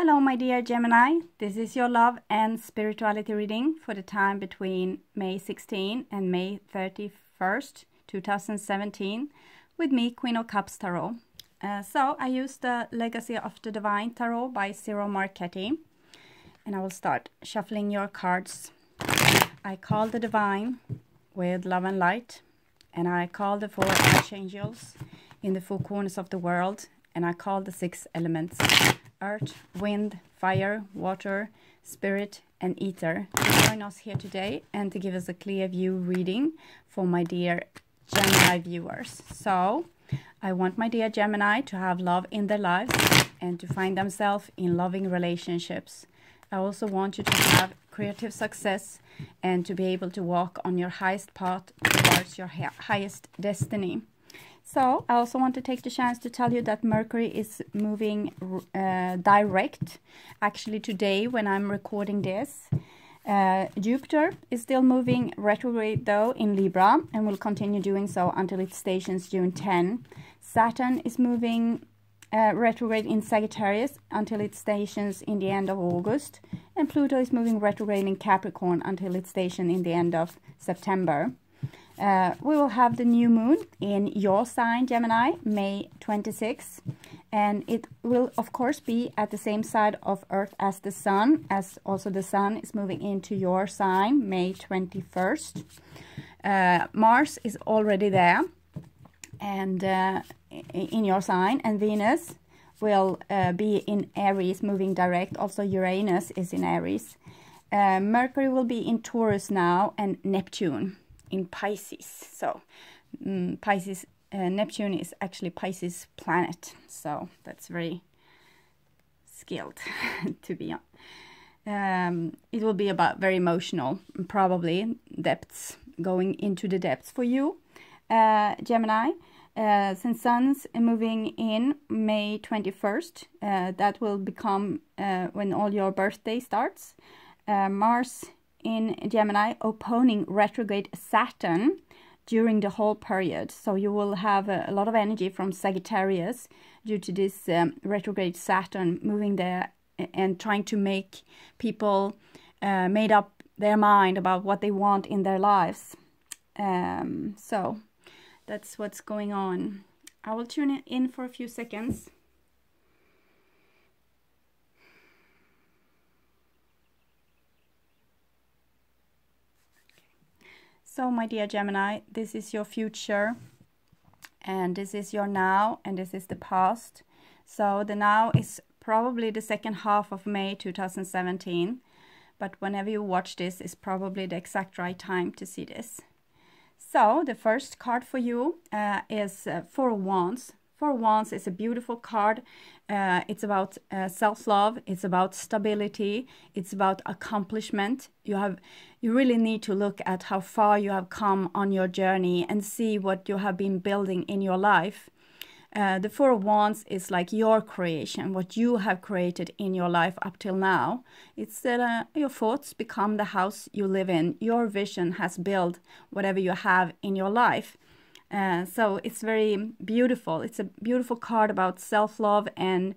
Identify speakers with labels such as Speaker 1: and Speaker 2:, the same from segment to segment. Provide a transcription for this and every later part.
Speaker 1: Hello, my dear Gemini. This is your love and spirituality reading for the time between May 16 and May 31st, 2017, with me, Queen of Cups Tarot. So I use the Legacy of the Divine Tarot by Ciro Marchetti, and I will start shuffling your cards. I call the Divine with love and light, and I call the 4 archangels in the 4 corners of the world, and I call the 6 elements: earth, wind, fire, water, spirit, and ether to join us here today and to give us a clear view reading for my dear Gemini viewers. So I want my dear Gemini to have love in their lives and to find themselves in loving relationships. I also want you to have creative success and to be able to walk on your highest path towards your highest destiny. So I also want to take the chance to tell you that Mercury is moving direct. Actually today when I'm recording this, Jupiter is still moving retrograde though in Libra and will continue doing so until it stations June 10. Saturn is moving retrograde in Sagittarius until it stations in the end of August, and Pluto is moving retrograde in Capricorn until it stations in the end of September. We will have the new moon in your sign, Gemini, May 26, and it will of course be at the same side of Earth as the Sun, as also the Sun is moving into your sign, May 21st. Mars is already there and in your sign, and Venus will be in Aries, moving direct. Also Uranus is in Aries. Mercury will be in Taurus now, and Neptune in Pisces. So Pisces, Neptune is actually Pisces planet, so that's very skilled to be on. It will be about very emotional, probably depths, going into the depths for you, Gemini. Since Sun's moving in May 21st, that will become when all your birthday starts. Mars in Gemini opposing retrograde Saturn during the whole period. So you will have a lot of energy from Sagittarius due to this retrograde Saturn moving there and trying to make people made up their mind about what they want in their lives. So that's what's going on. I will tune it in for a few seconds. So my dear Gemini, this is your future, and this is your now, and this is the past. So the now is probably the second half of May 2017, but whenever you watch this is probably the exact right time to see this. So the first card for you is 4 of Wands. 4 of Wands is a beautiful card. It's about self-love, it's about stability, it's about accomplishment. You really need to look at how far you have come on your journey and see what you have been building in your life. The 4 of Wands is like your creation, what you have created in your life up till now. It's that your thoughts become the house you live in. Your vision has built whatever you have in your life. So it's very beautiful. It's a beautiful card about self-love and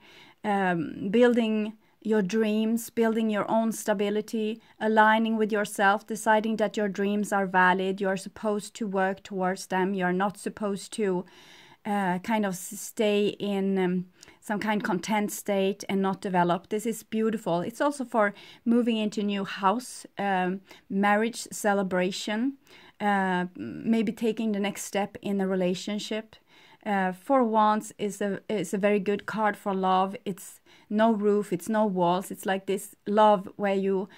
Speaker 1: building your dreams, building your own stability, aligning with yourself, deciding that your dreams are valid. You're supposed to work towards them. You're not supposed to kind of stay in some kind of content state and not develop. This is beautiful. It's also for moving into new house, marriage celebration, maybe taking the next step in a relationship. 4 of Wands is a very good card for love. It's no roof, it's no walls. It's like this love where you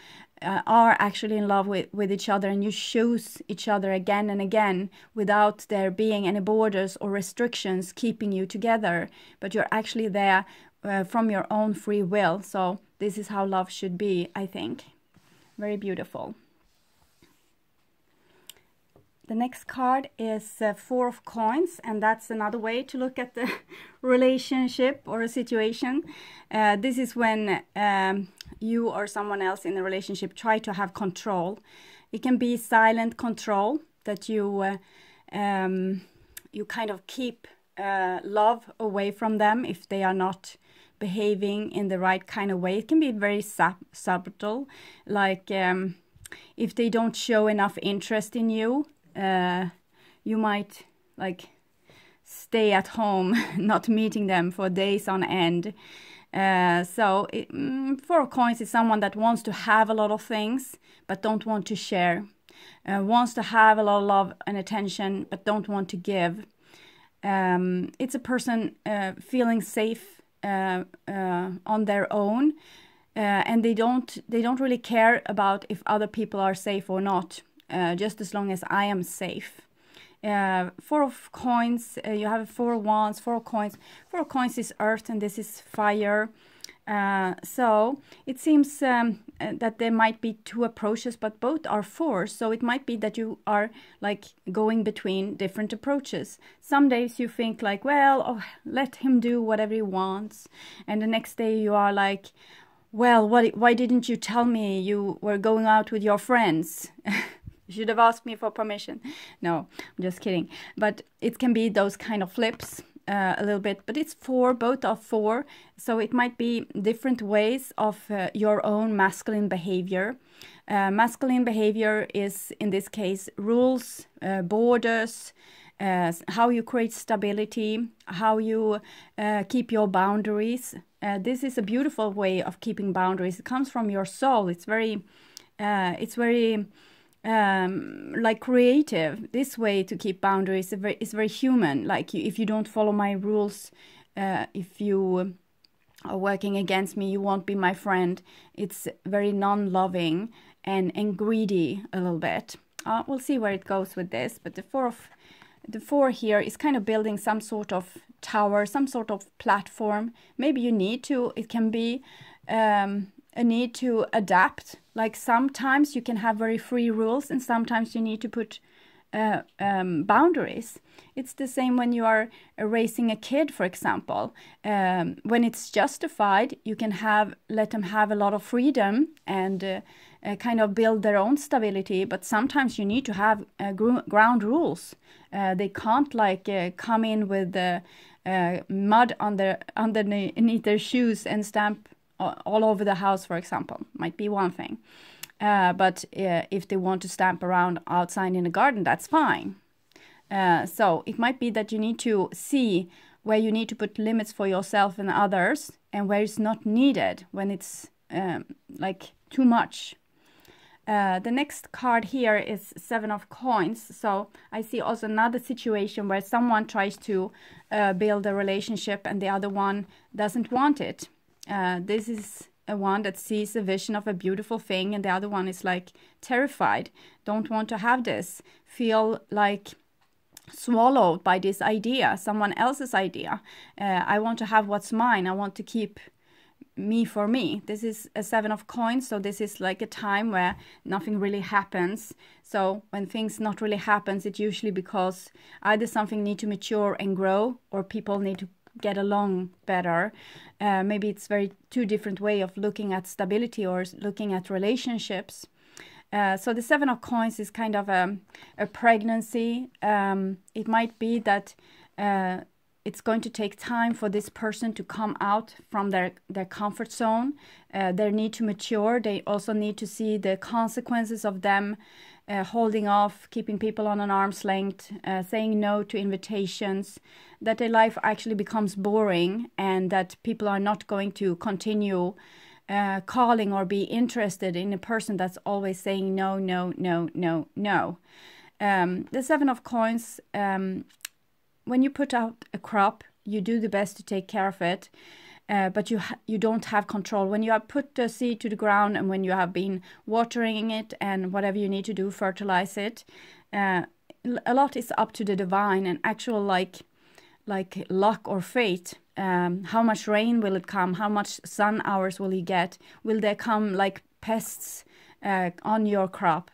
Speaker 1: are actually in love with each other, and you choose each other again and again without there being any borders or restrictions keeping you together, but you're actually there from your own free will. So this is how love should be, I think. Very beautiful. The next card is 4 of Coins, and that's another way to look at the relationship or a situation. This is when you or someone else in a relationship try to have control. It can be silent control, that you kind of keep love away from them if they are not behaving in the right kind of way. It can be very subtle, like if they don't show enough interest in you, you might like stay at home, not meeting them for days on end. So Four of Coins is someone that wants to have a lot of things but don't want to share. Wants to have a lot of love and attention but don't want to give. It's a person feeling safe on their own, and they don't really care about if other people are safe or not, just as long as I am safe. Four of Coins, you have Four of Wands, Four of Coins. Four of Coins is earth and this is fire. So it seems that there might be two approaches, but both are fours. So it might be that you are like going between different approaches. Some days you think like, well, oh, let him do whatever he wants. And the next day you are like, well, why didn't you tell me you were going out with your friends? You should have asked me for permission. No, I'm just kidding. But it can be those kind of flips a little bit. But it's four, both are four. So it might be different ways of your own masculine behavior. Masculine behavior is, in this case, rules, borders, how you create stability, how you keep your boundaries. This is a beautiful way of keeping boundaries. It comes from your soul. It's very like creative. This way to keep boundaries is very human. Like if you don't follow my rules, if you are working against me, you won't be my friend. It's very non-loving and greedy a little bit. We'll see where it goes with this. But the four here is kind of building some sort of tower, some sort of platform. Maybe you need to. It can be a need to adapt. Like sometimes you can have very free rules and sometimes you need to put boundaries. It's the same when you are raising a kid, for example. When it's justified, you can let them have a lot of freedom and kind of build their own stability. But sometimes you need to have ground rules. They can't like come in with mud underneath their shoes and stamp all over the house, for example. Might be one thing. But if they want to stamp around outside in the garden, that's fine. So it might be that you need to see where you need to put limits for yourself and others and where it's not needed, when it's like too much. The next card here is Seven of Coins. So I see also another situation where someone tries to build a relationship and the other one doesn't want it. This is a one that sees a vision of a beautiful thing and the other one is like terrified, don't want to have this, feel like swallowed by this idea, someone else's idea. I want to have what's mine. I want to keep me for me. This is a Seven of Coins, so this is like a time where nothing really happens. So when things not really happens, it's usually because either something need to mature and grow or people need to get along better. Maybe it's two different way of looking at stability or looking at relationships. So the Seven of Coins is kind of a pregnancy. It might be that it's going to take time for this person to come out from their comfort zone. They need to mature. They also need to see the consequences of them holding off, keeping people on an arm's length, saying no to invitations, that their life actually becomes boring and that people are not going to continue calling or be interested in a person that's always saying no, no, no, no, no. The Seven of Coins, when you put out a crop, you do the best to take care of it. But you don't have control. When you have put the seed to the ground and when you have been watering it and whatever you need to do, fertilize it, a lot is up to the divine and actual like luck or fate. How much rain will it come? How much sun hours will you get? Will there come like pests on your crop?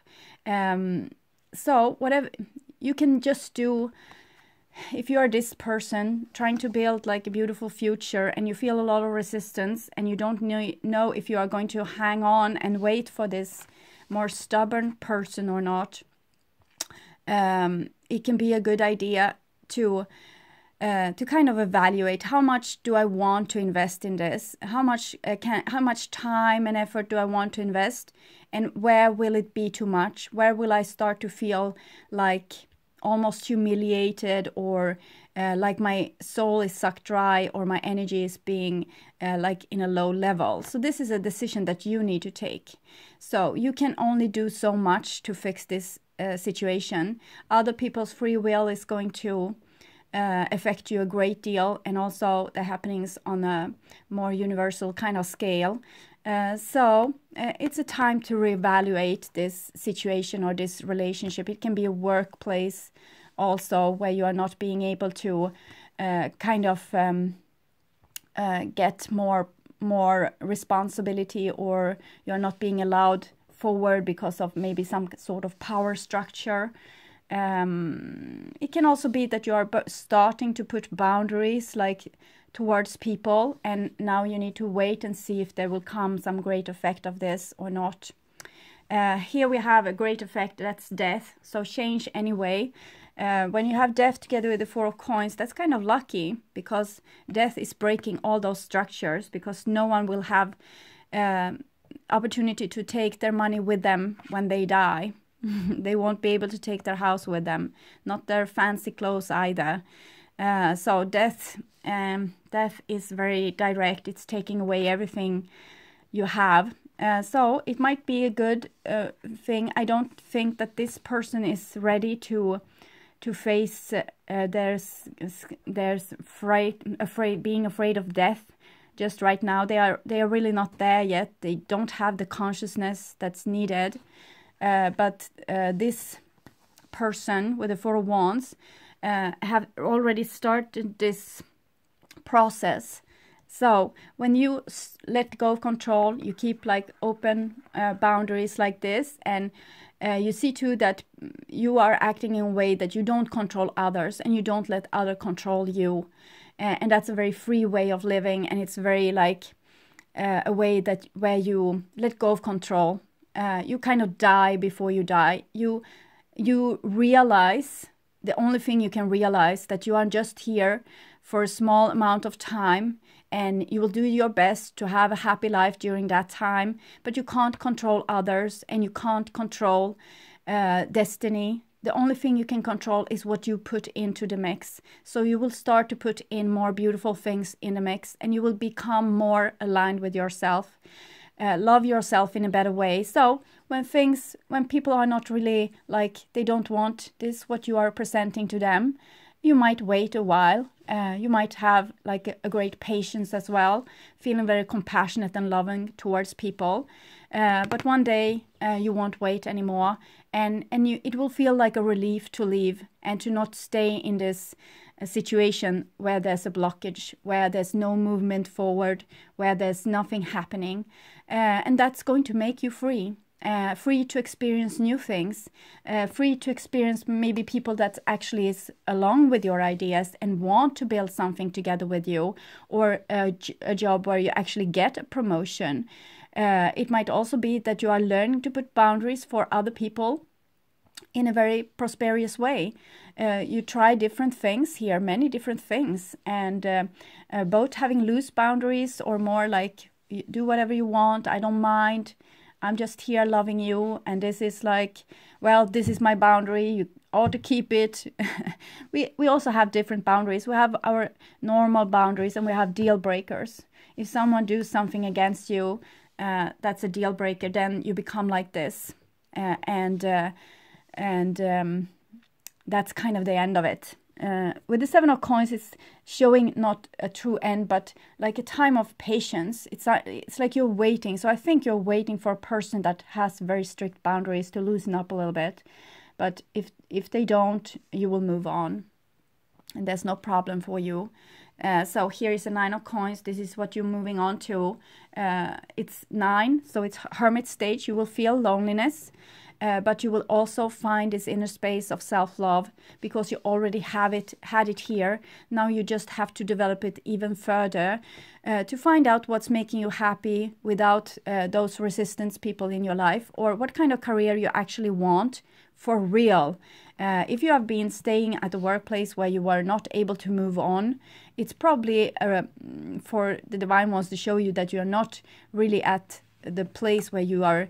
Speaker 1: So whatever you can just do. If you are this person trying to build like a beautiful future and you feel a lot of resistance and you don't know if you are going to hang on and wait for this more stubborn person or not, it can be a good idea to to kind of evaluate how much do I want to invest in this, how much time and effort do I want to invest, and where will it be too much, where will I start to feel like almost humiliated, or like my soul is sucked dry, or my energy is being like in a low level. So this is a decision that you need to take. So you can only do so much to fix this situation. Other people's free will is going to affect you a great deal, and also the happenings on a more universal kind of scale. So it's a time to reevaluate this situation or this relationship. It can be a workplace also, where you are not being able to kind of get more responsibility, or you're not being allowed forward because of maybe some sort of power structure. It can also be that you are starting to put boundaries like towards people, and now you need to wait and see if there will come some great effect of this or not. Here we have a great effect, that's death. So change anyway. When you have death together with the Four of Coins, that's kind of lucky, because death is breaking all those structures, because no one will have opportunity to take their money with them when they die. They won't be able to take their house with them, not their fancy clothes either. So death is very direct. It's taking away everything you have. So it might be a good thing. I don't think that this person is ready to face being afraid of death just right now. They are really not there yet. They don't have the consciousness that's needed. But this person with the Four of Wands have already started this process. So when you let go of control, you keep like open boundaries like this, and you see too that you are acting in a way that you don't control others, and you don't let others control you. And that's a very free way of living, and it's very like a way that where you let go of control. You kind of die before you die. You realize, the only thing you can realize, that you are just here for a small amount of time, and you will do your best to have a happy life during that time, but you can't control others, and you can't control destiny. The only thing you can control is what you put into the mix. So you will start to put in more beautiful things in the mix, and you will become more aligned with yourself. Love yourself in a better way. So when people are not really like, they don't want this, what you are presenting to them, you might wait a while. You might have like a great patience as well, feeling very compassionate and loving towards people. But one day you won't wait anymore, and it will feel like a relief to leave and to not stay in this situation where there's a blockage, where there's no movement forward, where there's nothing happening. And that's going to make you free. Free to experience new things, free to experience maybe people that actually is along with your ideas and want to build something together with you, or a job where you actually get a promotion. It might also be that you are learning to put boundaries for other people in a very prosperous way. You try different things here, many different things, and both having loose boundaries or more like, you do whatever you want, I don't mind, I'm just here loving you, and this is like, well, this is my boundary, you ought to keep it. We also have different boundaries. We have our normal boundaries, and we have deal breakers. If someone does something against you, that's a deal breaker, then you become like this. And that's kind of the end of it. With the Seven of Coins, it's showing not a true end, but like a time of patience. It's like you're waiting. So I think you're waiting for a person that has very strict boundaries to loosen up a little bit. But if they don't, you will move on, and there's no problem for you. So here is a Nine of Coins. This is what you're moving on to. It's 9, so it's hermit stage. You will feel loneliness. but you will also find this inner space of self-love because you already had it here. Now you just have to develop it even further to find out what's making you happy without those resistance people in your life, or what kind of career you actually want for real. If you have been staying at a workplace where you were not able to move on, it's probably for the Divine Ones to show you that you're not really at the place where you are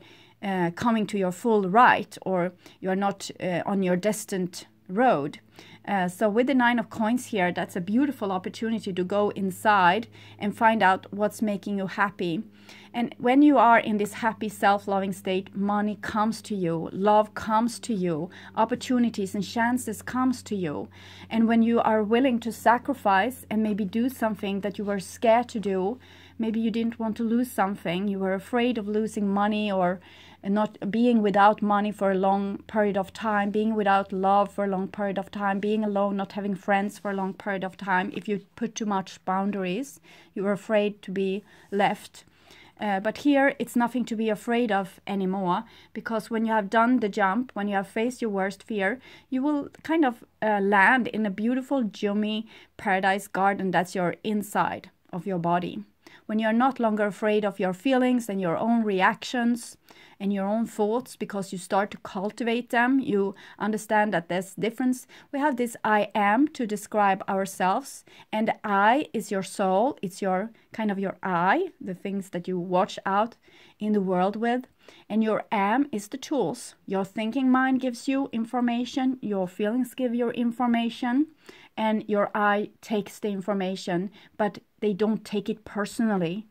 Speaker 1: coming to your full right, or you're not on your destined road. So with the 9 of Coins here, that's a beautiful opportunity to go inside and find out what's making you happy. And when you are in this happy, self-loving state, money comes to you, love comes to you, opportunities and chances comes to you. And when you are willing to sacrifice and maybe do something that you were scared to do, maybe you didn't want to lose something, you were afraid of losing money, or not being without money for a long period of time, being without love for a long period of time, being alone, not having friends for a long period of time. If you put too much boundaries, you were afraid to be left. But here, it's nothing to be afraid of anymore, because when you have done the jump, when you have faced your worst fear, you will kind of land in a beautiful, yummy paradise garden that's your inside of your body. When you're not longer afraid of your feelings and your own reactions and your own thoughts, because you start to cultivate them, you understand that there's difference. We have this I am to describe ourselves, and I is your soul. It's your kind of your I, the things that you watch out in the world with, and your am is the tools. Your thinking mind gives you information, your feelings give you information, and your I takes the information, but they don't take it personally.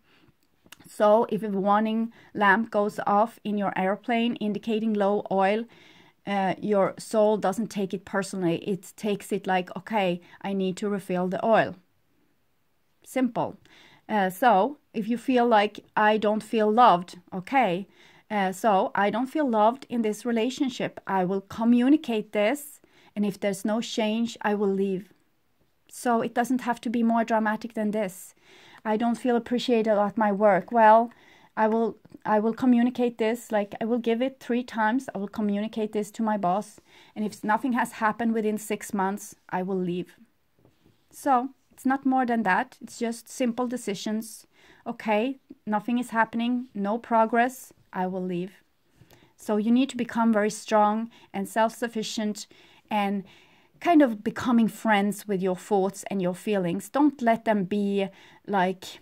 Speaker 1: So if a warning lamp goes off in your airplane indicating low oil, your soul doesn't take it personally. It takes it like, okay, I need to refill the oil. Simple. So if you feel like I don't feel loved, okay, so I don't feel loved in this relationship, I will communicate this, and if there's no change, I will leave. So it doesn't have to be more dramatic than this. I don't feel appreciated at my work. Well, I will communicate this, like I will give it 3 times. I will communicate this to my boss. And if nothing has happened within 6 months, I will leave. So it's not more than that. It's just simple decisions. Okay, nothing is happening, no progress, I will leave. So you need to become very strong and self-sufficient and kind of becoming friends with your thoughts and your feelings. Don't let them be like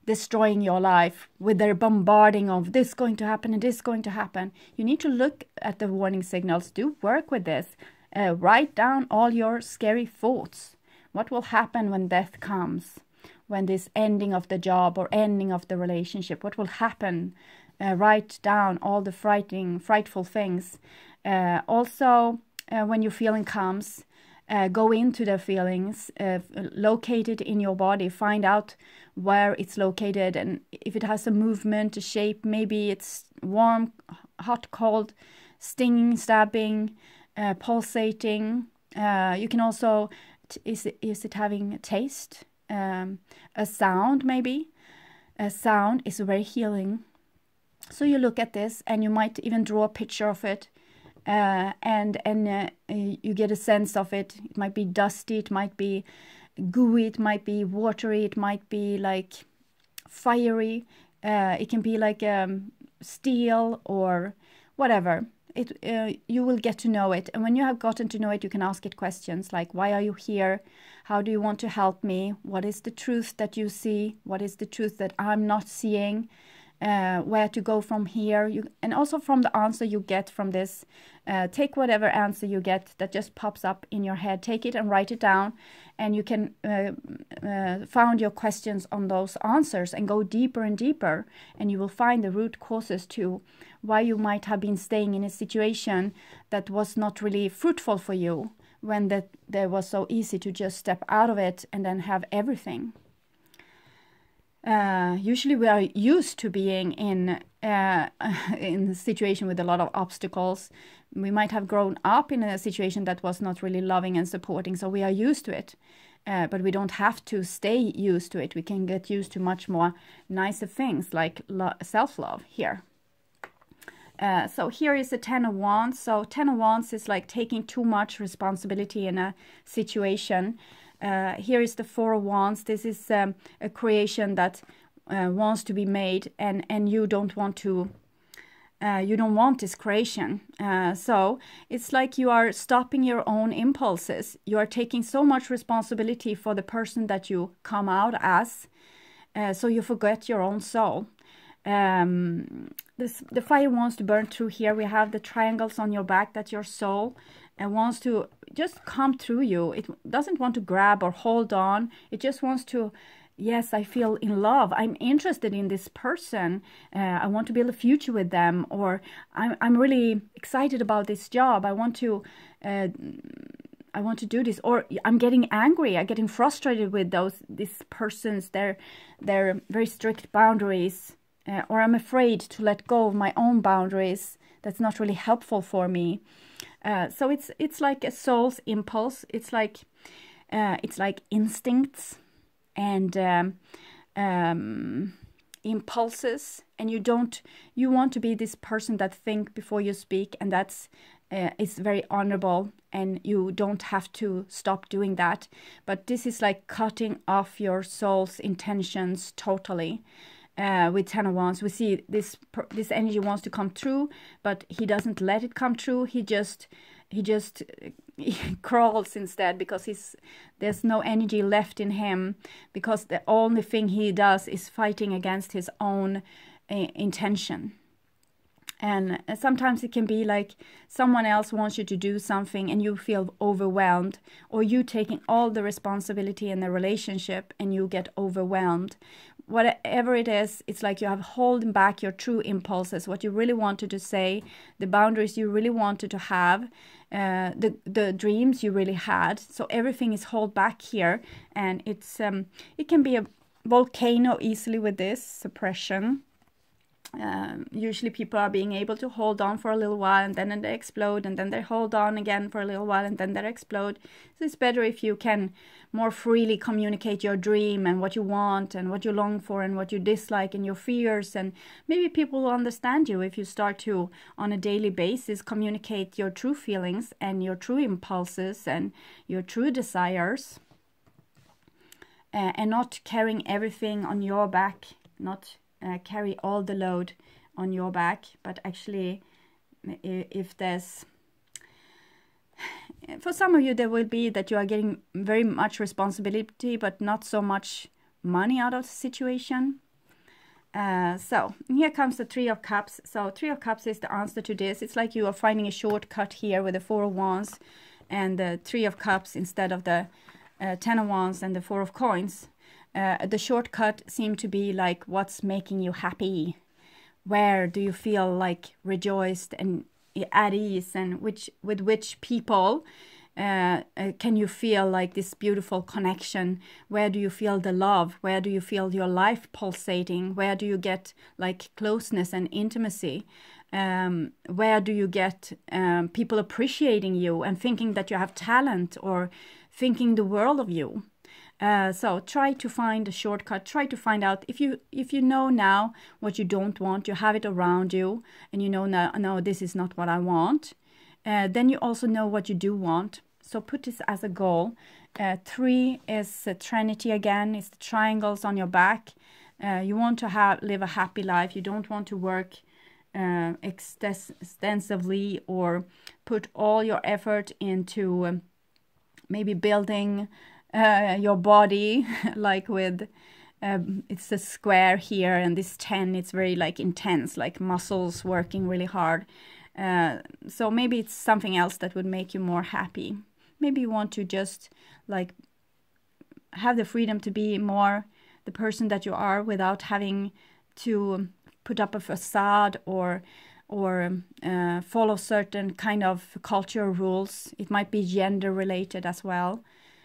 Speaker 1: destroying your life with their bombarding of this going to happen and this going to happen. You need to look at the warning signals. Do work with this. Write down all your scary thoughts. What will happen when death comes? When this ending of the job or ending of the relationship? What will happen? Write down all the frightful things. Also, when your feeling comes, go into the feelings, locate it in your body, find out where it's located, and if it has a movement, a shape, maybe it's warm, hot, cold, stinging, stabbing, pulsating. You can also, is it having a taste, a sound maybe? A sound is very healing. So you look at this and you might even draw a picture of it. And you get a sense of it. It might be dusty, it might be gooey, it might be watery, it might be like fiery, it can be like steel or whatever. You will get to know it, and when you have gotten to know it, you can ask it questions like, why are you here? How do you want to help me? What is the truth that you see? What is the truth that I'm not seeing? Where to go from here, and also from the answer you get from this, take whatever answer you get that just pops up in your head, take it and write it down, and you can found your questions on those answers and go deeper and deeper, and you will find the root causes to why you might have been staying in a situation that was not really fruitful for you, when there was so easy to just step out of it and then have everything. Usually we are used to being in a situation with a lot of obstacles. We might have grown up in a situation that was not really loving and supporting, so we are used to it. But we don't have to stay used to it. We can get used to much more nicer things like self-love here. So here is the Ten of Wands. So Ten of Wands is like taking too much responsibility in a situation. Here is the Four of Wands. This is a creation that wants to be made, and you don't want to. You don't want this creation. So it's like you are stopping your own impulses. You are taking so much responsibility for the person that you come out as. So you forget your own soul. The fire wants to burn through here. We have the triangles on your back. That's your soul. And wants to just come through you. It doesn't want to grab or hold on. It just wants to, yes, I feel in love. I'm interested in this person. I want to build a future with them. Or I'm really excited about this job. I want to do this. Or I'm getting angry. I'm getting frustrated with these persons. Their very strict boundaries. Or I'm afraid to let go of my own boundaries. That's not really helpful for me. So it's like a soul's impulse. It's like instincts and impulses. And you want to be this person that think before you speak, and that's it's very honorable. And you don't have to stop doing that. But this is like cutting off your soul's intentions totally. With Ten of Wands, we see this energy wants to come through, but he doesn't let it come through. He just crawls instead, because there's no energy left in him, because the only thing he does is fighting against his own intention. And sometimes it can be like someone else wants you to do something and you feel overwhelmed, or you taking all the responsibility in the relationship and you get overwhelmed. Whatever it is, it's like you have holding back your true impulses, what you really wanted to say, the boundaries you really wanted to have, the dreams you really had. So everything is held back here, and it can be a volcano easily with this suppression. Usually people are being able to hold on for a little while, and then they explode, and then they hold on again for a little while, and then they explode. So it's better if you can more freely communicate your dream and what you want and what you long for and what you dislike and your fears, and maybe people will understand you if you start to, on a daily basis, communicate your true feelings and your true impulses and your true desires, and not carrying everything on your back, not carry all the load on your back, but actually, if there's, for some of you, there will be that you are getting very much responsibility, but not so much money out of the situation. So here comes the Three of Cups. So Three of Cups is the answer to this. It's like you are finding a shortcut here with the Four of Wands and the Three of Cups instead of the Ten of Wands and the Four of Coins. The shortcut seemed to be like, what's making you happy? Where do you feel like rejoiced and at ease? And with which people can you feel like this beautiful connection? Where do you feel the love? Where do you feel your life pulsating? Where do you get like closeness and intimacy? Where do you get people appreciating you and thinking that you have talent, or thinking the world of you? So try to find a shortcut. Try to find out if you know now what you don't want, you have it around you, and you know now, no, this is not what I want. Then you also know what you do want. So put this as a goal. 3 is Trinity again. It's the triangles on your back. You want to live a happy life. You don't want to work extensively or put all your effort into maybe building your body, like with it's a square here, and this 10, it's very like intense, like muscles working really hard. So maybe it's something else that would make you more happy. Maybe you want to just like have the freedom to be more the person that you are without having to put up a facade or follow certain kind of cultural rules. It might be gender related as well,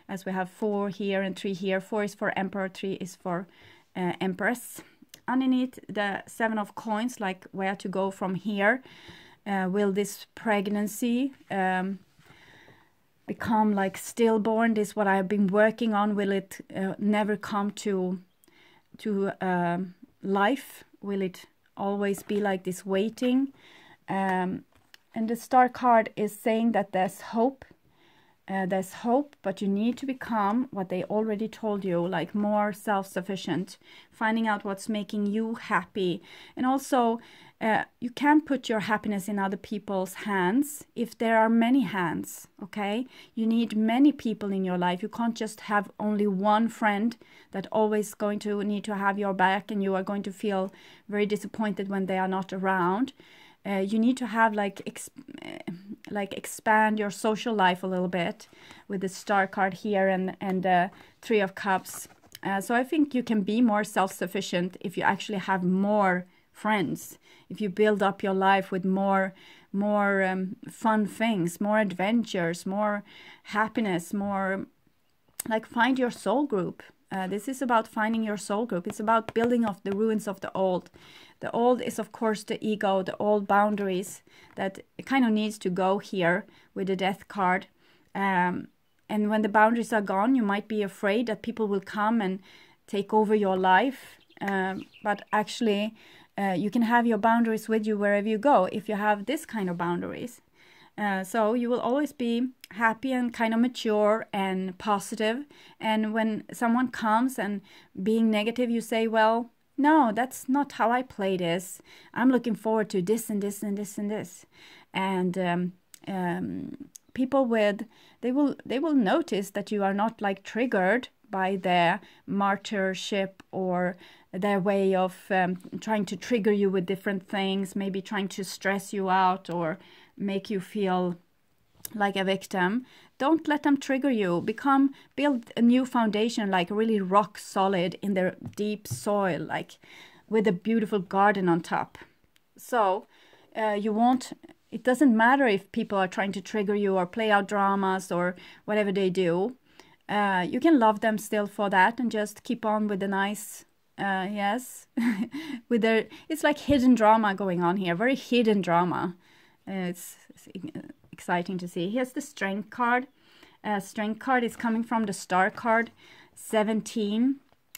Speaker 1: as we have 4 here and 3 here. 4 is for Emperor, 3 is for Empress. Underneath the 7 of Coins, like where to go from here. Will this pregnancy become like stillborn? This is what I've been working on. Will it never come to life? Will it always be like this waiting? And the Star card is saying that there's hope. There's hope, but you need to become what they already told you, like more self-sufficient, finding out what's making you happy. And also, you can't put your happiness in other people's hands if there are many hands, okay? You need many people in your life. You can't just have only one friend that always going to need to have your back, and you are going to feel very disappointed when they are not around. You need to have like expand your social life a little bit with the Star card here and the Three of Cups. So I think you can be more self-sufficient if you actually have more friends, if you build up your life with more fun things, more adventures, more happiness, more like find your soul group. This is about finding your soul group. It's about building off the ruins of the old. The old is, of course, the ego, the old boundaries that kind of needs to go here with the Death card. And when the boundaries are gone, you might be afraid that people will come and take over your life. But actually, you can have your boundaries with you wherever you go if you have this kind of boundaries. So you will always be happy and kind of mature and positive. And when someone comes and being negative, you say, well, no, that's not how I play this. I'm looking forward to this and this and this and this. And people they will notice that you are not like triggered by their martyrship or their way of trying to trigger you with different things, maybe trying to stress you out or make you feel like a victim. Don't let them trigger you. Build a new foundation, like really rock solid in the deep soil, like with a beautiful garden on top. So it doesn't matter if people are trying to trigger you or play out dramas or whatever they do. You can love them still for that and just keep on with the nice, yes, it's like hidden drama going on here, very hidden drama. It's exciting to see. Here's the Strength card. Strength card is coming from the Star card, 17.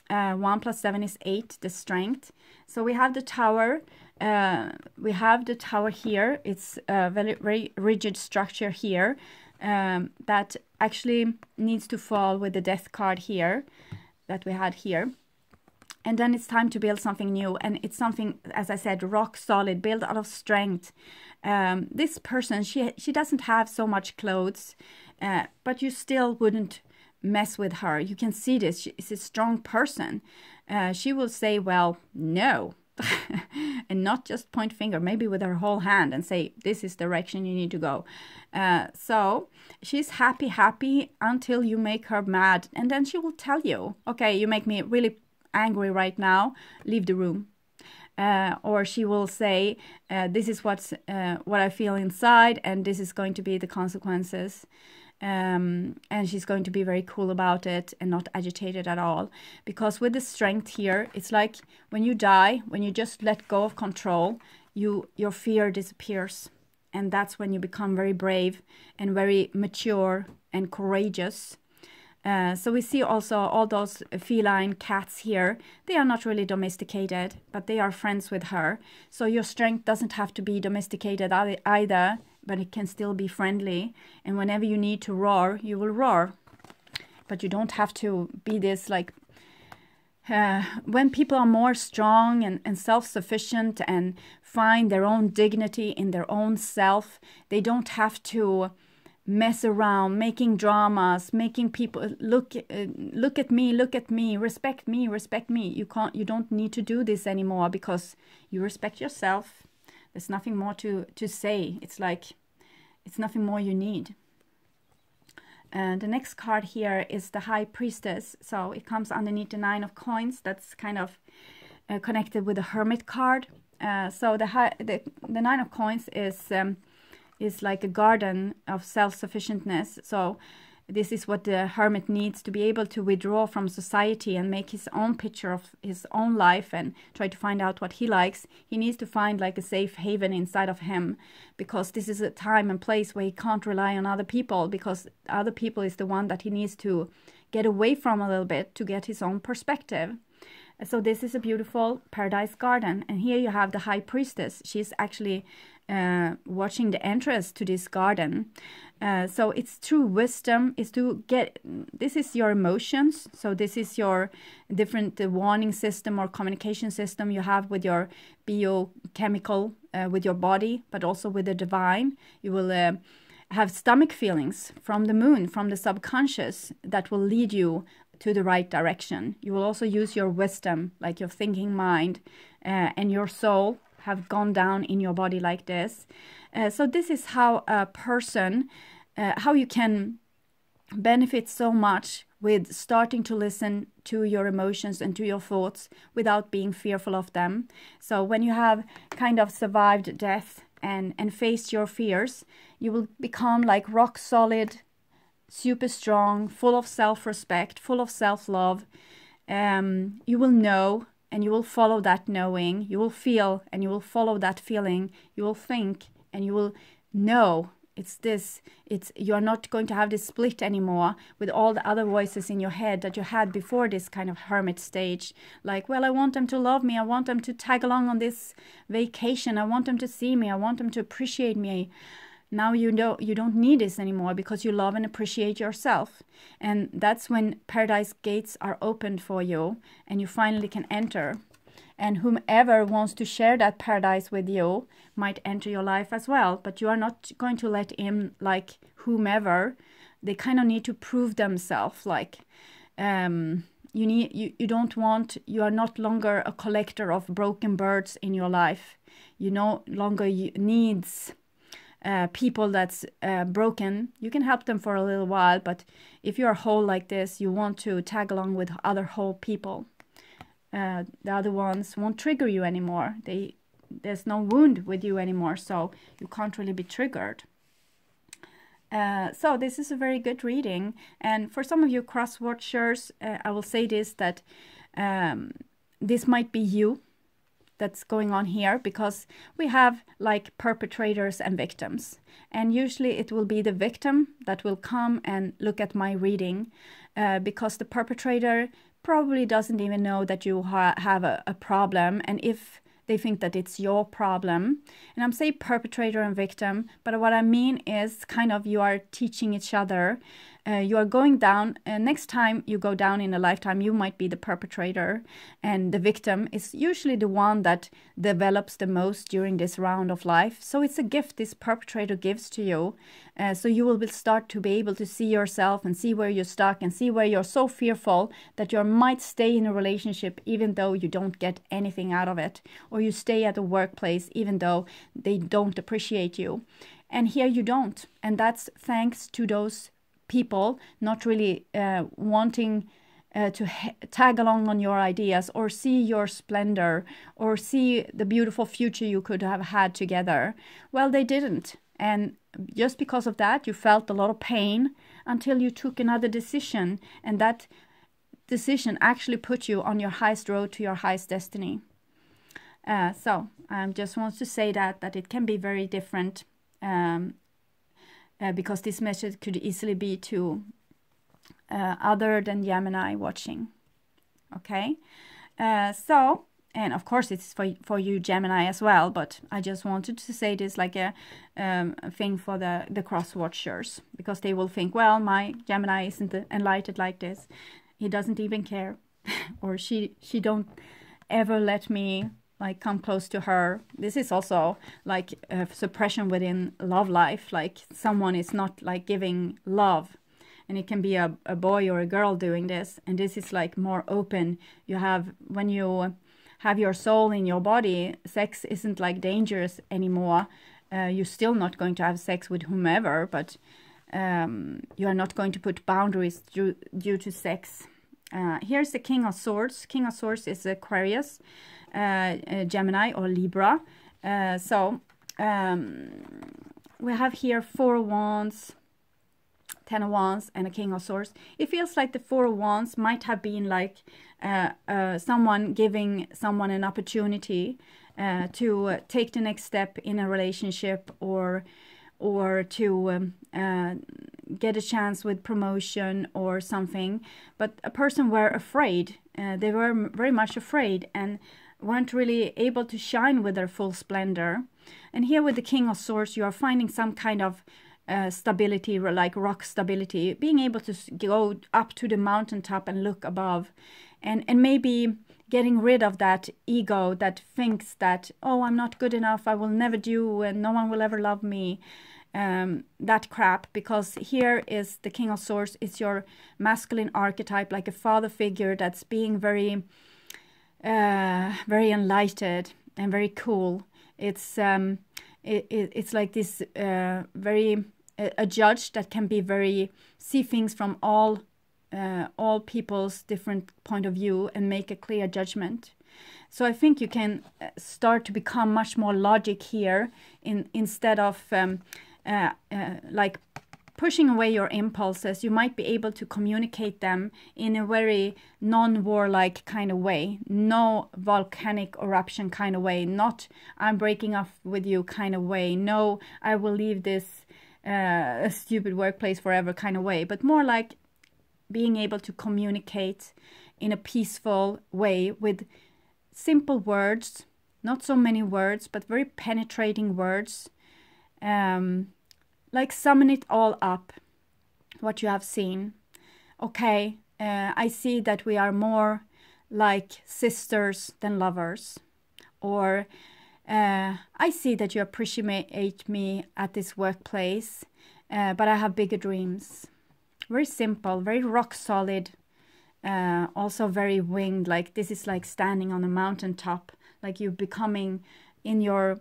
Speaker 1: 1 plus 7 is 8, the Strength. So we have the Tower. We have the Tower here. It's a very rigid structure here that actually needs to fall with the Death card here that we had here. And then it's time to build something new. And it's something, as I said, rock solid, built out of strength. This person, she doesn't have so much clothes, but you still wouldn't mess with her. You can see this. She's a strong person. She will say, well, no. And not just point finger, maybe with her whole hand and say, this is the direction you need to go. So she's happy until you make her mad. And then she will tell you, okay, you make me really angry right now, leave the room. Or she will say, this is what I feel inside, and this is going to be the consequences. And she's going to be very cool about it and not agitated at all. Because with the Strength here, it's like when you die, when you just let go of control, your fear disappears. And that's when you become very brave and very mature and courageous. So we see also all those feline cats here. They are not really domesticated, but they are friends with her. So your Strength doesn't have to be domesticated either, but it can still be friendly. And whenever you need to roar, you will roar. But you don't have to be this like... when people are more strong and self-sufficient and find their own dignity in their own self, they don't have to mess around, making dramas, making people look at me, respect me. You don't need to do this anymore because you respect yourself. There's nothing more to say. It's like, it's nothing more you need. And the next card here is the High Priestess. So it comes underneath the 9 of Coins. That's kind of connected with the Hermit card. So the 9 of Coins is like a garden of self-sufficientness. So this is what the hermit needs to be able to withdraw from society and make his own picture of his own life and try to find out what he likes. He needs to find like a safe haven inside of him, because this is a time and place where he can't rely on other people, because other people is the one that he needs to get away from a little bit to get his own perspective. So this is a beautiful paradise garden. And here you have the High Priestess. She's actually watching the entrance to this garden. So it's true wisdom is to get, this is your emotions. So this is your different warning system or communication system you have with your biochemical, with your body, but also with the divine. You will have stomach feelings from the moon, from the subconscious, that will lead you to the right direction. You will also use your wisdom, like your thinking mind, and your soul have gone down in your body like this. So this is how a person, how you can benefit so much with starting to listen to your emotions and to your thoughts without being fearful of them. So when you have kind of survived death and faced your fears, you will become like rock solid, super strong, full of self-respect, full of self-love. You will know and you will follow that knowing. You will feel and you will follow that feeling. You will think and you will know. You are not going to have this split anymore with all the other voices in your head that you had before this kind of hermit stage. Like, well, I want them to love me. I want them to tag along on this vacation. I want them to see me. I want them to appreciate me. Now you don't need this anymore because you love and appreciate yourself. And that's when paradise gates are opened for you and you finally can enter. And whomever wants to share that paradise with you might enter your life as well. But you are not going to let in, like, whomever. They kind of need to prove themselves. Like, you are not longer a collector of broken birds in your life. You no longer needs people that's broken. You can help them for a little while, but if you are whole like this, you want to tag along with other whole people. The other ones won't trigger you anymore. There's no wound with you anymore, so you can't really be triggered. So this is a very good reading. And for some of you cross watchers, I will say this, that this might be you that's going on here, because we have like perpetrators and victims. And usually it will be the victim that will come and look at my reading, because the perpetrator probably doesn't even know that you have a problem, and if they think that it's your problem. And I'm saying perpetrator and victim, but what I mean is kind of you are teaching each other. You are going down, next time you go down in a lifetime, you might be the perpetrator, and the victim is usually the one that develops the most during this round of life. So it's a gift this perpetrator gives to you. So you will start to be able to see yourself and see where you're stuck and see where you're so fearful that you might stay in a relationship even though you don't get anything out of it, or you stay at a workplace even though they don't appreciate you. And here you don't. And that's thanks to those people not really wanting to tag along on your ideas or see your splendor or see the beautiful future you could have had together. Well, they didn't. And just because of that, you felt a lot of pain until you took another decision. And that decision actually put you on your highest road to your highest destiny. So I just want to say that it can be very different, because this message could easily be to other than Gemini watching. Okay, so, and of course it's for you Gemini as well, but I just wanted to say this like a thing for the cross watchers, because they will think, well, my Gemini isn't enlightened like this. He doesn't even care, or she don't ever let me like come close to her. This is also like suppression within love life, like someone is not like giving love, and it can be a boy or a girl doing this, and this is like more open. You have, when you have your soul in your body, sex isn't like dangerous anymore. You're still not going to have sex with whomever, but you are not going to put boundaries due to sex. Here's the King of Swords. King of Swords is Aquarius, Gemini or Libra. So we have here 4 of Wands, 10 of Wands, and a King of Swords. It feels like the 4 of Wands might have been like someone giving someone an opportunity to take the next step in a relationship, or to get a chance with promotion or something. But a person were afraid. They were very much afraid, and weren't really able to shine with their full splendor. And here with the King of Swords, you are finding some kind of stability, like rock stability, being able to go up to the mountaintop and look above, and maybe getting rid of that ego that thinks that, oh, I'm not good enough, I will never do, and no one will ever love me. That crap, because here is the King of Swords. It's your masculine archetype, like a father figure that's being very very enlightened and very cool. It's like this very a judge that can be very see things from all people's different point of view and make a clear judgment. So I think you can start to become much more logic here instead of like pushing away your impulses. You might be able to communicate them in a very non-warlike kind of way, no volcanic eruption kind of way, not I'm breaking up with you kind of way, no I will leave this stupid workplace forever kind of way, but more like being able to communicate in a peaceful way with simple words, not so many words, but very penetrating words. Like summon it all up, what you have seen. Okay, I see that we are more like sisters than lovers. Or I see that you appreciate me at this workplace, but I have bigger dreams. Very simple, very rock solid, also very winged, like this is like standing on a mountaintop, like you're becoming in your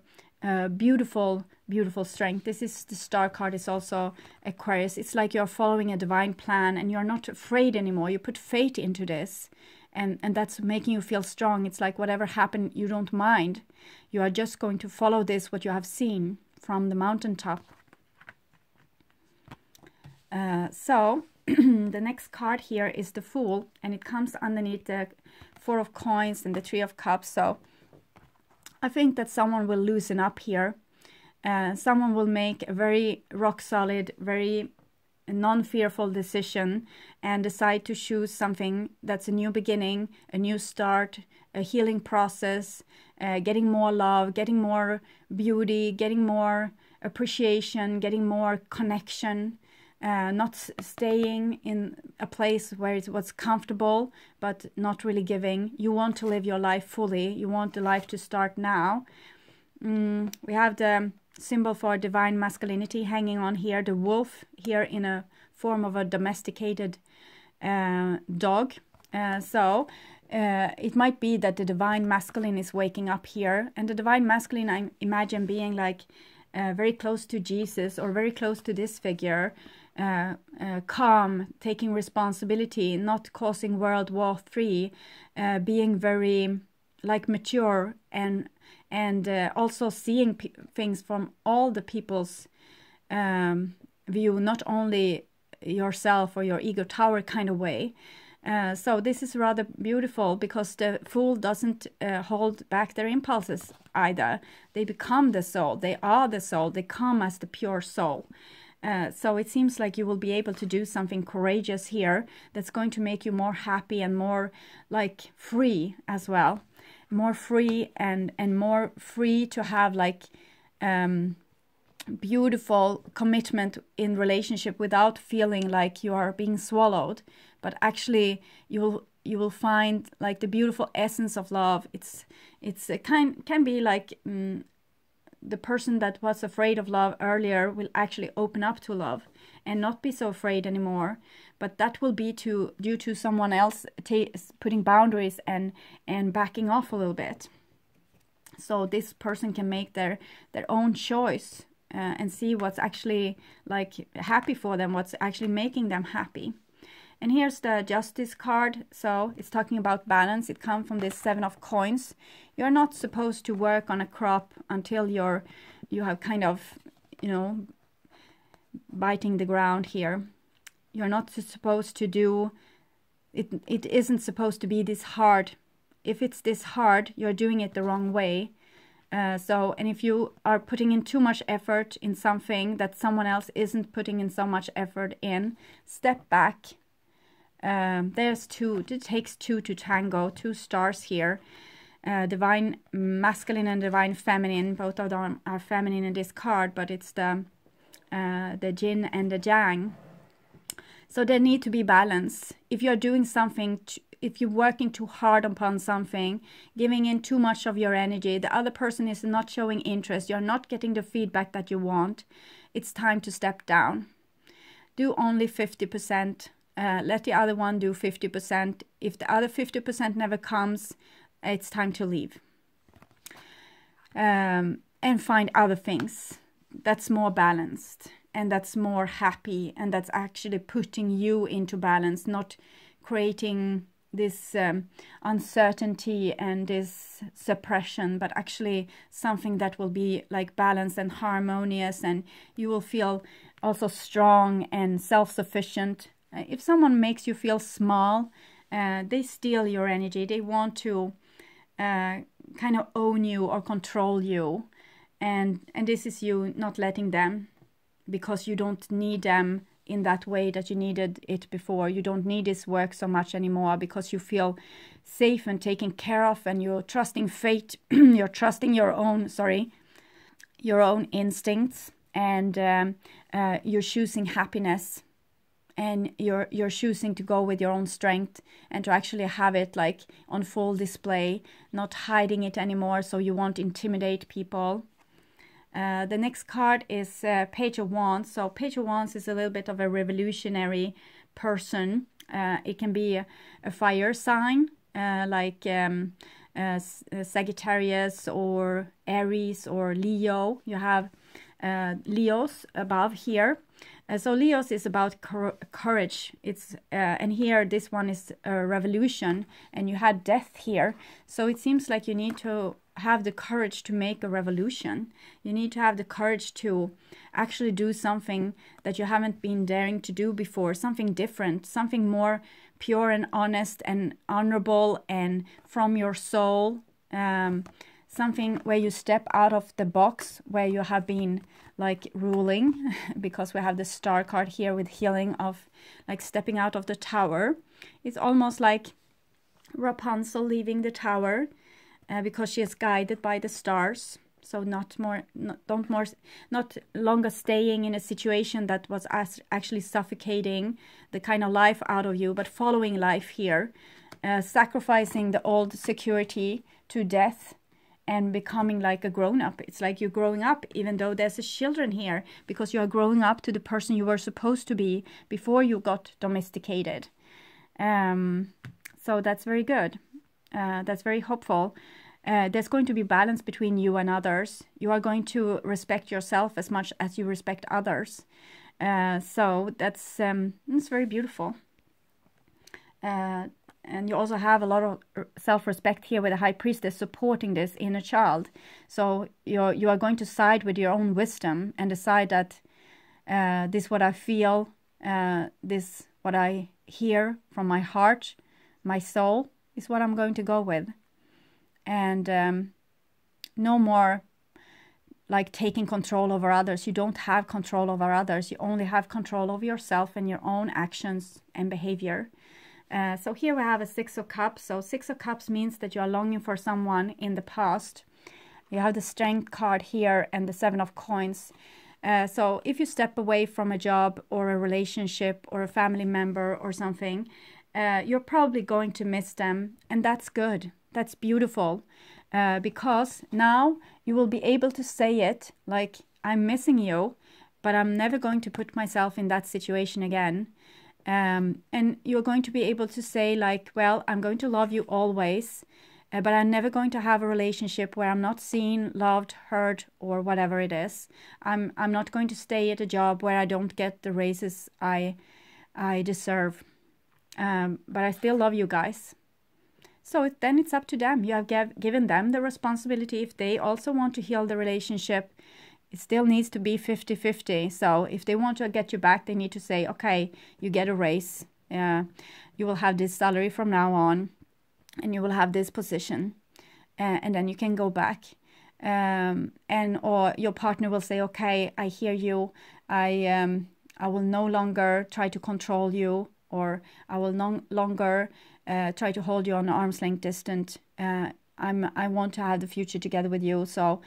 Speaker 1: beautiful strength. This is the star card, is also Aquarius. It's like you're following a divine plan and you're not afraid anymore. You put faith into this, and that's making you feel strong. It's like whatever happened, you don't mind. You are just going to follow this, what you have seen from the mountaintop. So the next card here is the Fool, and it comes underneath the Four of Coins and the Three of Cups. So I think that someone will loosen up here. Someone will make a very rock solid, very non-fearful decision and decide to choose something that's a new beginning, a new start, a healing process, getting more love, getting more beauty, getting more appreciation, getting more connection, not staying in a place where it was comfortable but not really giving. You want to live your life fully. You want the life to start now. We have the symbol for divine masculinity hanging on here, the wolf here in a form of a domesticated dog. So it might be that the divine masculine is waking up here, and the divine masculine I imagine being like very close to Jesus or very close to this figure, calm, taking responsibility, not causing World War III, being very like mature and also seeing things from all the people's view, not only yourself or your ego tower kind of way. So this is rather beautiful because the Fool doesn't hold back their impulses either. They become the soul. They are the soul. They come as the pure soul. So it seems like you will be able to do something courageous here that's going to make you more happy and more like free as well. More free and more free to have like beautiful commitment in relationship without feeling like you are being swallowed, but actually you will find like the beautiful essence of love. It's a can be like the person that was afraid of love earlier will actually open up to love and not be so afraid anymore. But that will be due to someone else putting boundaries and backing off a little bit. So this person can make their own choice and see what's actually like happy for them, what's actually making them happy. And here's the Justice card. So it's talking about balance. It comes from this Seven of Coins. You're not supposed to work on a crop until you have kind of, you know, biting the ground here. You're not supposed to do it. It isn't supposed to be this hard. If it's this hard, you're doing it the wrong way. And if you are putting in too much effort in something that someone else isn't putting in so much effort in, step back. There's two. It takes two to tango. 2 stars here. divine masculine and divine feminine. Both of them are feminine in this card, but it's the yin and the yang. So there need to be balance. If you're doing something, if you're working too hard upon something, giving in too much of your energy, the other person is not showing interest, you're not getting the feedback that you want, it's time to step down. Do only 50%. Let the other one do 50%. If the other 50% never comes, it's time to leave. And find other things that's more balanced and that's more happy and that's actually putting you into balance, not creating this uncertainty and this suppression, but actually something that will be like balanced and harmonious, and you will feel also strong and self-sufficient. If someone makes you feel small, they steal your energy. They want to kind of own you or control you, and this is you not letting them, because you don't need them in that way that you needed it before. You don't need this work so much anymore because you feel safe and taken care of, and you're trusting fate. You're trusting your own instincts, and you're choosing happiness, and you're choosing to go with your own strength and to actually have it like on full display, not hiding it anymore so you won't intimidate people. The next card is Page of Wands. So Page of Wands is a little bit of a revolutionary person. It can be a fire sign like Sagittarius or Aries or Leo. You have Leos above here. So Leos is about courage. It's and here this one is a revolution, and you had death here. So it seems like you need to have the courage to make a revolution. You need to have the courage to actually do something that you haven't been daring to do before, something different, something more pure and honest and honorable and from your soul, something where you step out of the box where you have been like ruling, because we have the star card here with healing, of like stepping out of the tower. It's almost like Rapunzel leaving the tower, because she is guided by the stars. So not longer staying in a situation that was actually suffocating the kind of life out of you, but following life here, sacrificing the old security to death and becoming like a grown-up. It's like you're growing up, even though there's a children here, because you are growing up to the person you were supposed to be before you got domesticated. So that's very good. That's very hopeful. There's going to be balance between you and others. You are going to respect yourself as much as you respect others. So that's very beautiful. And you also have a lot of self-respect here with the High Priestess supporting this inner child. So you are going to side with your own wisdom and decide that this what I feel, this what I hear from my heart, my soul, is what I'm going to go with. And no more like taking control over others. You don't have control over others. You only have control over yourself and your own actions and behavior. So here we have a Six of Cups. So Six of Cups means that you are longing for someone in the past. You have the Strength card here and the Seven of Coins. So if you step away from a job or a relationship or a family member or something, you're probably going to miss them. And that's good. That's beautiful. Because now you will be able to say it like, I'm missing you, but I'm never going to put myself in that situation again. And you're going to be able to say like, well, I'm going to love you always, but I'm never going to have a relationship where I'm not seen, loved, heard, or whatever it is. I'm not going to stay at a job where I don't get the raises I deserve. But I still love you guys. So then it's up to them. You have given them the responsibility. If they also want to heal the relationship, it still needs to be 50-50. So if they want to get you back, they need to say, okay, you get a raise. You will have this salary from now on, and you will have this position. And then you can go back. Or your partner will say, okay, I hear you. I will no longer try to control you, or I will no longer try to hold you on an arm's length distance. I want to have the future together with you. So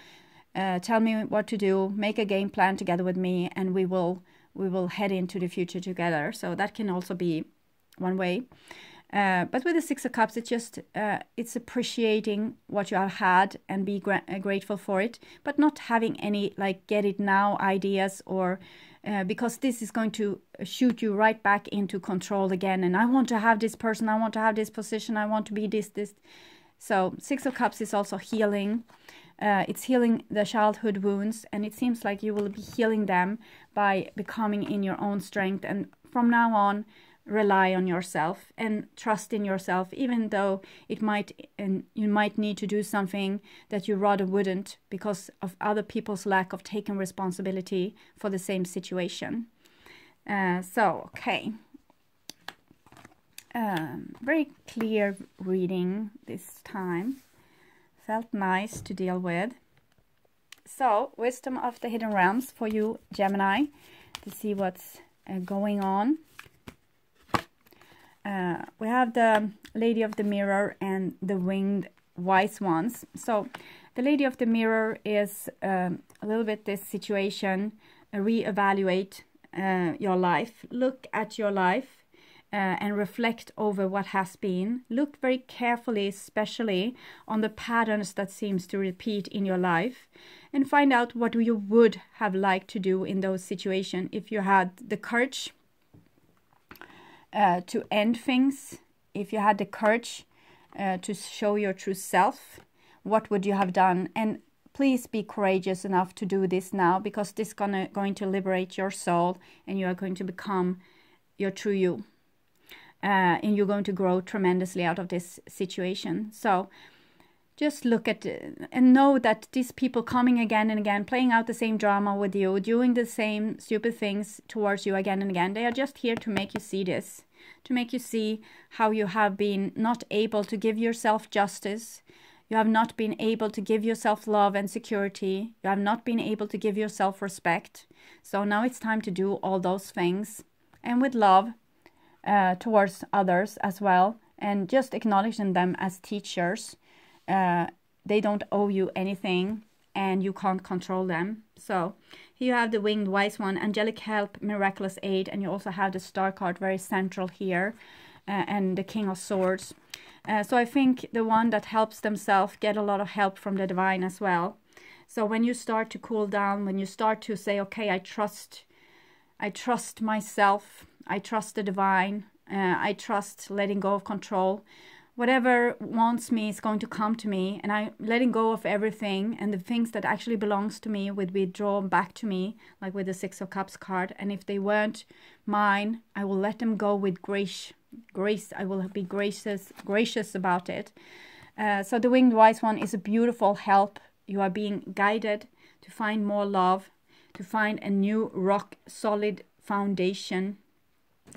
Speaker 1: tell me what to do, make a game plan together with me, and we will head into the future together. So that can also be one way. But with the Six of Cups, it's just it's appreciating what you have had and be grateful for it, but not having any like get it now ideas, or because this is going to shoot you right back into control again. And I want to have this person, I want to have this position, I want to be this. So Six of Cups is also healing. It's healing the childhood wounds, and it seems like you will be healing them by becoming in your own strength, and from now on rely on yourself and trust in yourself, even though it might, and you might need to do something that you rather wouldn't because of other people's lack of taking responsibility for the same situation. Okay. Very clear reading this time. Felt nice to deal with. So, wisdom of the hidden realms for you, Gemini, to see what's going on. We have the Lady of the Mirror and the Winged Wise Ones. So, the Lady of the Mirror is a little bit this situation, reevaluate your life, look at your life, and reflect over what has been. Look very carefully, especially on the patterns that seems to repeat in your life, and find out what you would have liked to do in those situations. If you had the courage to end things, if you had the courage to show your true self, what would you have done? And please be courageous enough to do this now, because this is going to liberate your soul, and you are going to become your true you. And you're going to grow tremendously out of this situation. So just look at and know that these people coming again and again, playing out the same drama with you, doing the same stupid things towards you again and again, they are just here to make you see this, to make you see how you have been not able to give yourself justice. You have not been able to give yourself love and security. You have not been able to give yourself respect. So now it's time to do all those things, and with love, towards others as well, and just acknowledging them as teachers. They don't owe you anything, and you can't control them. So here you have the Winged Wise One, angelic help, miraculous aid, and you also have the Star card very central here, and the King of Swords. So I think the one that helps themselves get a lot of help from the divine as well. So when you start to cool down, when you start to say, okay, I trust myself, I trust the divine, I trust letting go of control. Whatever wants me is going to come to me, and I'm letting go of everything, and the things that actually belongs to me will be drawn back to me, like with the Six of Cups card. And if they weren't mine, I will let them go with grace. I will be gracious about it. So the Winged Wise One is a beautiful help. You are being guided to find more love, to find a new rock solid foundation,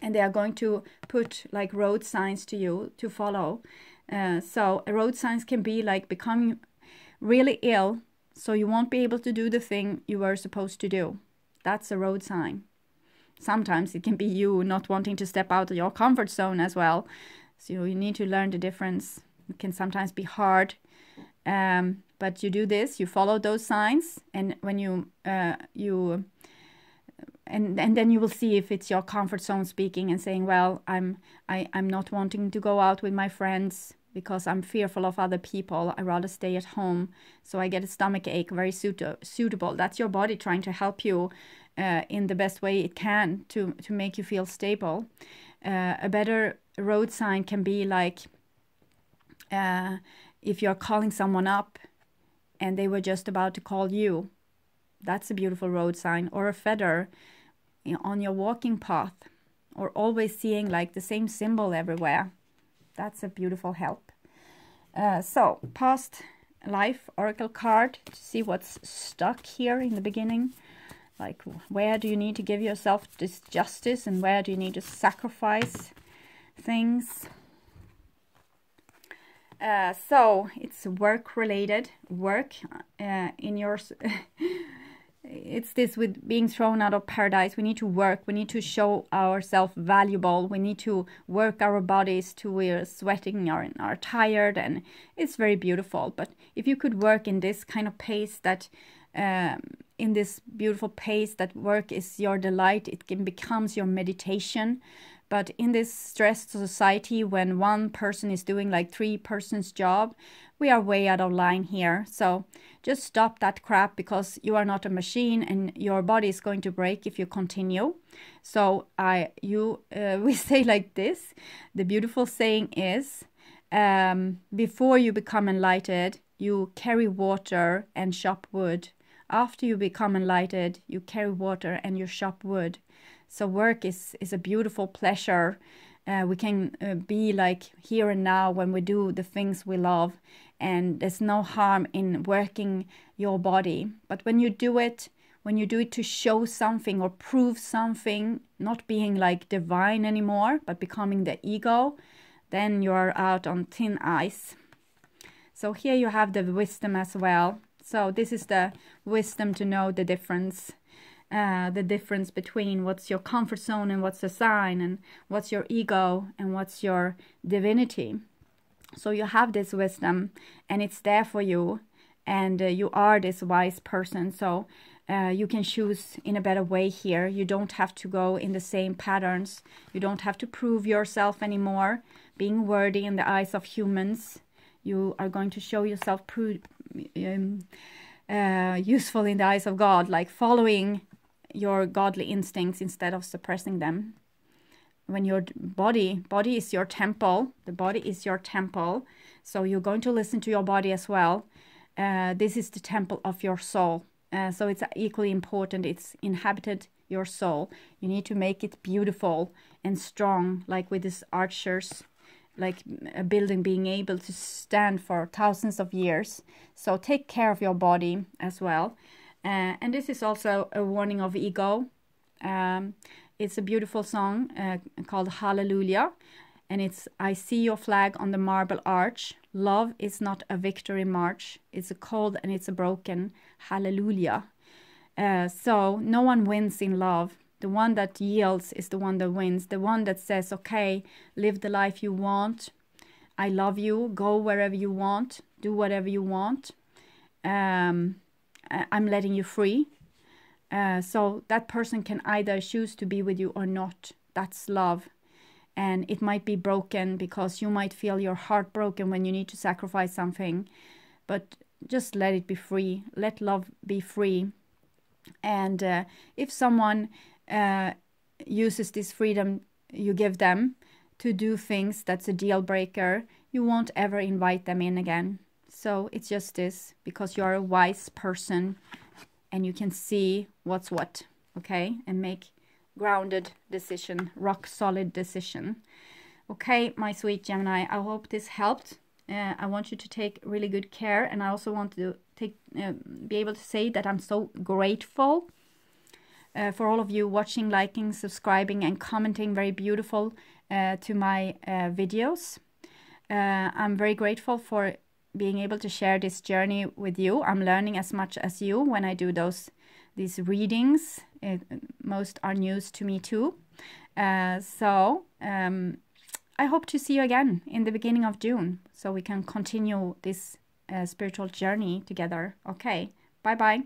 Speaker 1: and they are going to put like road signs to you to follow. So road signs can be like becoming really ill, so you won't be able to do the thing you were supposed to do. That's a road sign. Sometimes it can be you not wanting to step out of your comfort zone as well. So you need to learn the difference. It can sometimes be hard, but you do this, you follow those signs, and when and then you will see if it's your comfort zone speaking and saying, well, I'm not wanting to go out with my friends because I'm fearful of other people. I rather stay at home, so I get a stomach ache. Very suitable. That's your body trying to help you in the best way it can to make you feel stable. A better road sign can be like if you're calling someone up and they were just about to call you. That's a beautiful road sign. Or a feather on your walking path, or always seeing like the same symbol everywhere. That's a beautiful help. So past life oracle card to see what's stuck here in the beginning. Like, where do you need to give yourself this justice, and where do you need to sacrifice things? So it's work related, work in your it's this with being thrown out of paradise. We need to work. We need to show ourselves valuable. We need to work our bodies till we're sweating or are tired, and it's very beautiful. But if you could work in this kind of pace, that in this beautiful pace, that work is your delight, it becomes your meditation. But in this stressed society, when one person is doing like 3 persons' job, we are way out of line here. So just stop that crap, because you are not a machine and your body is going to break if you continue. So we say like this. The beautiful saying is, before you become enlightened, you carry water and chop wood. After you become enlightened, you carry water and you chop wood. So work is a beautiful pleasure. We can be like here and now when we do the things we love, and there's no harm in working your body. But when you do it to show something or prove something, not being like divine anymore, but becoming the ego, then you're out on thin ice. So here you have the wisdom as well. So this is the wisdom to know the difference. The difference between what's your comfort zone and what's a sign, and what's your ego and what's your divinity. So you have this wisdom, and it's there for you, and you are this wise person. So you can choose in a better way here. You don't have to go in the same patterns. You don't have to prove yourself anymore, being worthy in the eyes of humans. You are going to show yourself useful in the eyes of God, like following your godly instincts instead of suppressing them. When your body is your temple, the body is your temple, so you're going to listen to your body as well. This is the temple of your soul, so it's equally important. It's inhabited your soul. You need to make it beautiful and strong, like with these archers, like a building being able to stand for thousands of years. So take care of your body as well. And this is also a warning of ego. It's a beautiful song called Hallelujah. And it's, I see your flag on the marble arch. Love is not a victory march. It's a cold and it's a broken hallelujah. So no one wins in love. The one that yields is the one that wins. The one that says, okay, live the life you want. I love you. Go wherever you want. Do whatever you want. I'm letting you free. So that person can either choose to be with you or not. That's love. And it might be broken, because you might feel your heart broken when you need to sacrifice something. But just let it be free. Let love be free. And if someone uses this freedom you give them to do things that's a deal breaker, you won't ever invite them in again. So it's just this, because you're a wise person and you can see what's what, okay? And make grounded decision, rock solid decision. Okay, my sweet Gemini, I hope this helped. I want you to take really good care, and I also want to be able to say that I'm so grateful for all of you watching, liking, subscribing, and commenting very beautiful to my videos. I'm very grateful for being able to share this journey with you. I'm learning as much as you when I do these readings. Most are news to me too. So I hope to see you again in the beginning of June, so we can continue this spiritual journey together. Okay, bye-bye.